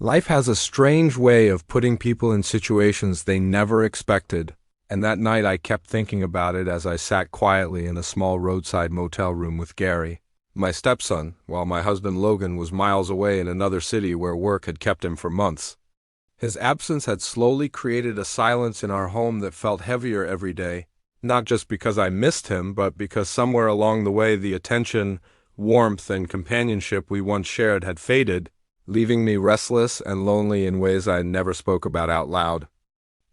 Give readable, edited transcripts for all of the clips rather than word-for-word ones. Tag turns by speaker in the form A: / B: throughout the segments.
A: Life has a strange way of putting people in situations they never expected, and that night I kept thinking about it as I sat quietly in a small roadside motel room with Gary, my stepson, while my husband Logan was miles away in another city where work had kept him for months. His absence had slowly created a silence in our home that felt heavier every day, not just because I missed him, but because somewhere along the way the attention, warmth, and companionship we once shared had faded, leaving me restless and lonely in ways I never spoke about out loud.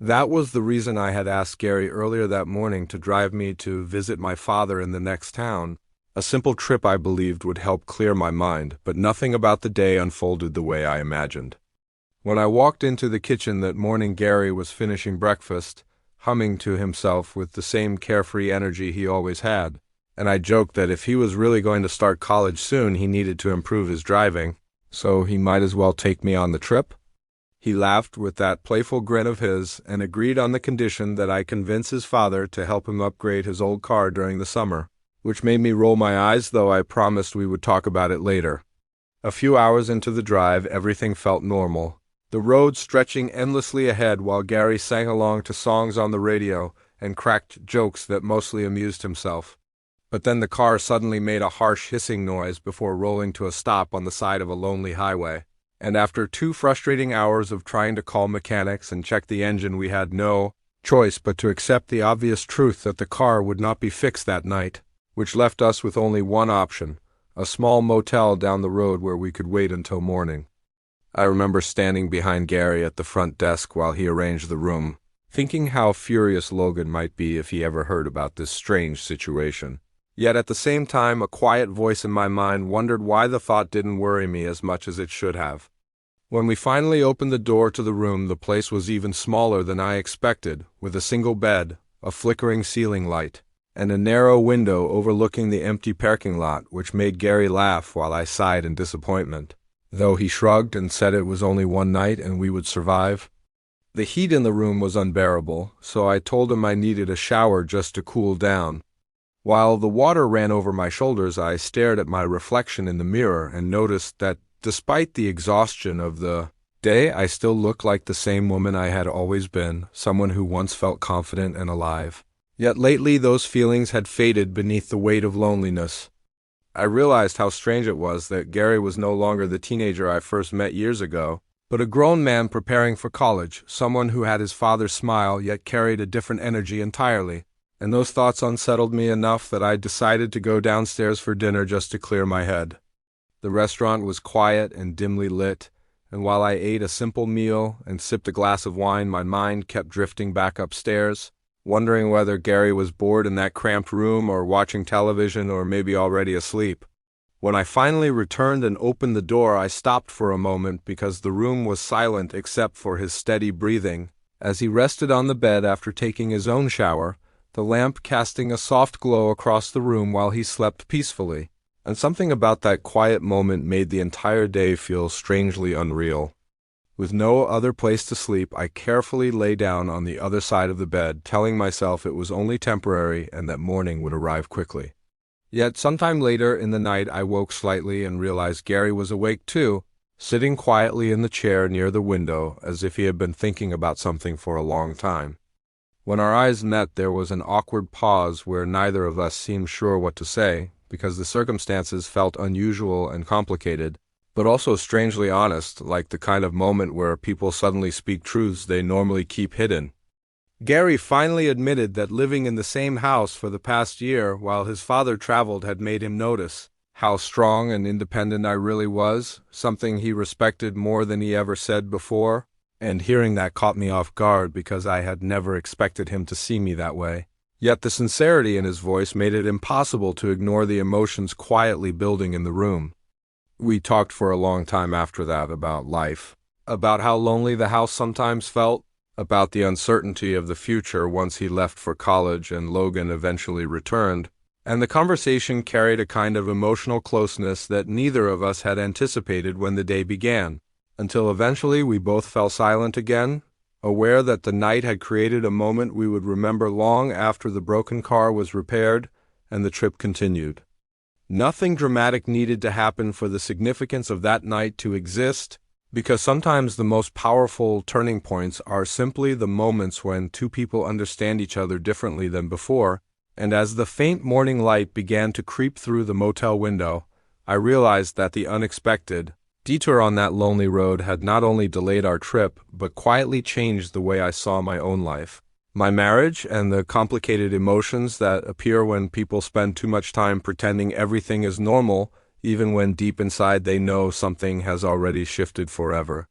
A: That was the reason I had asked Gary earlier that morning to drive me to visit my father in the next town, a simple trip I believed would help clear my mind, but nothing about the day unfolded the way I imagined. When I walked into the kitchen that morning, Gary was finishing breakfast, humming to himself with the same carefree energy he always had, and I joked that if he was really going to start college soon, he needed to improve his driving, so he might as well take me on the trip. He laughed with that playful grin of his and agreed on the condition that I convince his father to help him upgrade his old car during the summer, which made me roll my eyes, though I promised we would talk about it later. A few hours into the drive, everything felt normal, the road stretching endlessly ahead while Gary sang along to songs on the radio and cracked jokes that mostly amused himself. But then the car suddenly made a harsh hissing noise before rolling to a stop on the side of a lonely highway. And after 2 frustrating hours of trying to call mechanics and check the engine, we had no choice but to accept the obvious truth that the car would not be fixed that night, which left us with only one option, a small motel down the road where we could wait until morning. I remember standing behind Gary at the front desk while he arranged the room, thinking how furious Logan might be if he ever heard about this strange situation. Yet at the same time, a quiet voice in my mind wondered why the thought didn't worry me as much as it should have. When we finally opened the door to the room, the place was even smaller than I expected, with a single bed, a flickering ceiling light, and a narrow window overlooking the empty parking lot, which made Gary laugh while I sighed in disappointment, though he shrugged and said it was only one night and we would survive. The heat in the room was unbearable, so I told him I needed a shower just to cool down. While the water ran over my shoulders, I stared at my reflection in the mirror and noticed that despite the exhaustion of the day, I still looked like the same woman I had always been, someone who once felt confident and alive. Yet lately those feelings had faded beneath the weight of loneliness. I realized how strange it was that Gary was no longer the teenager I first met years ago, but a grown man preparing for college, someone who had his father's smile yet carried a different energy entirely. And those thoughts unsettled me enough that I decided to go downstairs for dinner just to clear my head. The restaurant was quiet and dimly lit, and while I ate a simple meal and sipped a glass of wine, my mind kept drifting back upstairs, wondering whether Gary was bored in that cramped room or watching television or maybe already asleep. When I finally returned and opened the door, I stopped for a moment because the room was silent except for his steady breathing as he rested on the bed after taking his own shower, the lamp casting a soft glow across the room while he slept peacefully, and something about that quiet moment made the entire day feel strangely unreal. With no other place to sleep, I carefully lay down on the other side of the bed, telling myself it was only temporary and that morning would arrive quickly. Yet sometime later in the night I woke slightly and realized Gary was awake too, sitting quietly in the chair near the window as if he had been thinking about something for a long time. When our eyes met, there was an awkward pause where neither of us seemed sure what to say, because the circumstances felt unusual and complicated, but also strangely honest, like the kind of moment where people suddenly speak truths they normally keep hidden. Gary finally admitted that living in the same house for the past year while his father traveled had made him notice how strong and independent I really was, something he respected more than he ever said before. And hearing that caught me off guard because I had never expected him to see me that way. Yet the sincerity in his voice made it impossible to ignore the emotions quietly building in the room. We talked for a long time after that about life, about how lonely the house sometimes felt, about the uncertainty of the future once he left for college and Logan eventually returned, and the conversation carried a kind of emotional closeness that neither of us had anticipated when the day began. Until eventually we both fell silent again, aware that the night had created a moment we would remember long after the broken car was repaired and the trip continued. Nothing dramatic needed to happen for the significance of that night to exist, Because sometimes the most powerful turning points are simply the moments when two people understand each other differently than before, and as the faint morning light began to creep through the motel window, I realized that the unexpected detour on that lonely road had not only delayed our trip, but quietly changed the way I saw my own life. My marriage and the complicated emotions that appear when people spend too much time pretending everything is normal, even when deep inside they know something has already shifted forever.